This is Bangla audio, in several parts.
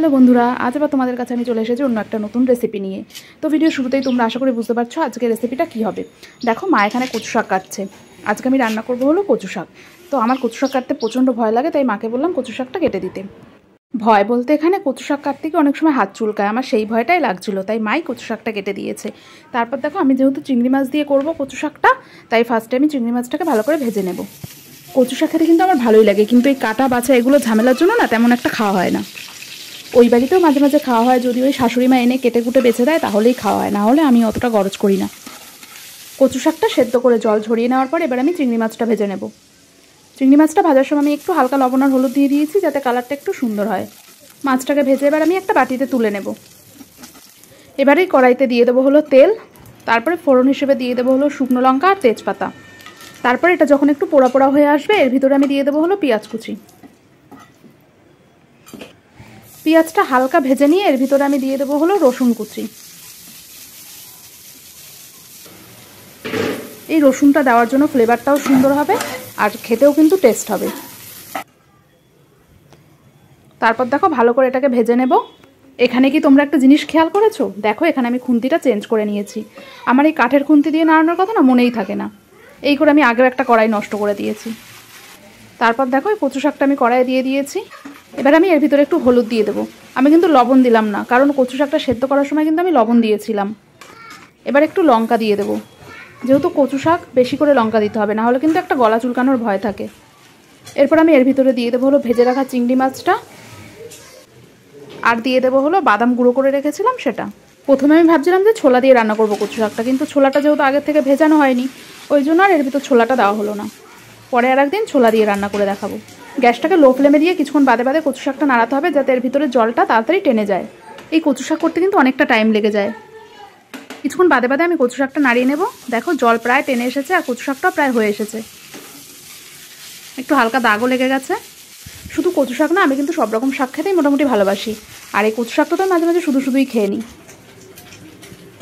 হ্যালো বন্ধুরা, আজ আবার তোমাদের কাছে আমি চলে এসেছি অন্য একটা নতুন রেসিপি নিয়ে। তো ভিডিও শুরুতেই তোমরা আশা করি বুঝতে পারছো আজকে রেসিপিটা কী হবে। দেখো, মা এখানে কচু শাক কাটছে। আজকে আমি রান্না করবো হলো কচু শাক। তো আমার কচু শাক কাটতে প্রচণ্ড ভয় লাগে, তাই মাকে বললাম কচু শাকটা কেটে দিতে। ভয় বলতে এখানে কচু শাক কাটতে গিয়ে অনেক সময় হাত চুলকায়, আমার সেই ভয়টাই লাগছিলো, তাই মাই কচু শাকটা কেটে দিয়েছে। তারপর দেখো, আমি যেহেতু চিংড়ি মাছ দিয়ে করবো কচু শাকটা, তাই ফার্স্টে আমি চিংড়ি মাছটাকে ভালো করে ভেজে নেব। কচু শাক খেতে কিন্তু আমার ভালোই লাগে, কিন্তু এই কাটা বাছা এগুলো ঝামেলার জন্য না তেমন একটা খাওয়া হয় না। ওই বাড়িতেও মাঝে মাঝে খাওয়া হয়, যদি ওই শাশুড়ি মা এনে কেটে কুটে বেছে দেয় তাহলেই খাওয়া হয়, না হলে আমি অতটা গরজ করি না। কচু শাকটা সেদ্ধ করে জল ঝরিয়ে নেওয়ার পর এবার আমি চিংড়ি মাছটা ভেজে নেব। চিংড়ি মাছটা ভাজার সময় আমি একটু হালকা লবণ আর হলুদ দিয়ে দিয়েছি, যাতে কালারটা একটু সুন্দর হয়। মাছটাকে ভেজে এবার আমি একটা বাটিতে তুলে নেব। এবারে কড়াইতে দিয়ে দেবো হলো তেল, তারপরে ফোড়ন হিসেবে দিয়ে দেবো হলো শুকনো লঙ্কা আর তেজপাতা। তারপরে এটা যখন একটু পোড়া পোড়া হয়ে আসবে, এর ভিতরে আমি দিয়ে দেবো হলো পেঁয়াজ কুচি। পেঁয়াজটা হালকা ভেজে নিয়ে এর ভিতরে আমি দিয়ে দেবো হলো রসুন কুচি। এই রসুনটা দেওয়ার জন্য ফ্লেভারটাও সুন্দর হবে আর খেতেও কিন্তু টেস্ট হবে। তারপর দেখো, ভালো করে এটাকে ভেজে নেব। এখানে কি তোমরা একটা জিনিস খেয়াল করেছো? দেখো, এখানে আমি খুন্তিটা চেঞ্জ করে নিয়েছি। আমার এই কাঠের খুন্তি দিয়ে নাড়ানোর কথা না মনেই থাকে না, এই করে আমি আগের একটা কড়াই নষ্ট করে দিয়েছি। তারপর দেখো, এই কচু শাকটা আমি কড়াইয়ে দিয়ে দিয়েছি। এবার আমি এর ভিতরে একটু হলুদ দিয়ে দেবো। আমি কিন্তু লবণ দিলাম না, কারণ কচু শাকটা সেদ্ধ করার সময় কিন্তু আমি লবণ দিয়েছিলাম। এবার একটু লঙ্কা দিয়ে দেবো, যেহেতু কচু শাক বেশি করে লঙ্কা দিতে হবে, না হলে কিন্তু একটা গলা চুলকানোর ভয় থাকে। এরপর আমি এর ভিতরে দিয়ে দেবো হলো ভেজে রাখা চিংড়ি মাছটা, আর দিয়ে দেবো হলো বাদাম গুঁড়ো করে রেখেছিলাম সেটা। প্রথমে আমি ভাবছিলাম যে ছোলা দিয়ে রান্না করবো কচু শাকটা, কিন্তু ছোলাটা যেহেতু আগের থেকে ভেজানো হয়নি, ওই জন্য আর এর ভিতর ছোলাটা দেওয়া হলো না। পরে আর একদিন ছোলা দিয়ে রান্না করে দেখাবো। গ্যাসটাকে লো ফ্লেমে দিয়ে কিছুক্ষণ বাদে বাদে কচু শাকটা নাড়াতে হবে, যাতে এর ভিতরে জলটা তাড়াতাড়ি টেনে যায়। এই কচু শাক করতে কিন্তু অনেকটা টাইম লেগে যায়। কিছুক্ষণ বাদে বাদে আমি কচু শাকটা নাড়িয়ে নেব। দেখো, জল প্রায় টেনে এসেছে আর কচু শাকটাও প্রায় হয়ে এসেছে। একটু হালকা দাগও লেগে গেছে। শুধু কচু শাক না, আমি কিন্তু সব রকম শাক খেতেই মোটামুটি ভালোবাসি, আর এই কচু শাকটা তো মাঝে মাঝে শুধুই খেয়ে নিই।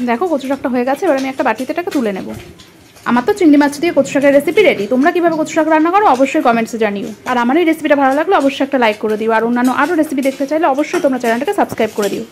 দেখো, কচু শাকটা হয়ে গেছে, এবার আমি একটা বাটিতে এটাকে তুলে নেব। আমার তো চিংড়ি মাছ দিয়ে কচু শাকের রেসিপি রেডি। তোমরা কীভাবে কচু শাক রান্না করো অবশ্যই কমেন্টসে জানিও। আর আমার এই রেসিপিটা ভালো লাগলে অবশ্যই একটা লাইক করে দিও, আর অন্যান্য আরও রেসিপি দেখতে চাইলে অবশ্যই তোমরা চ্যানেলটাকে সাবস্ক্রাইব করে দিও।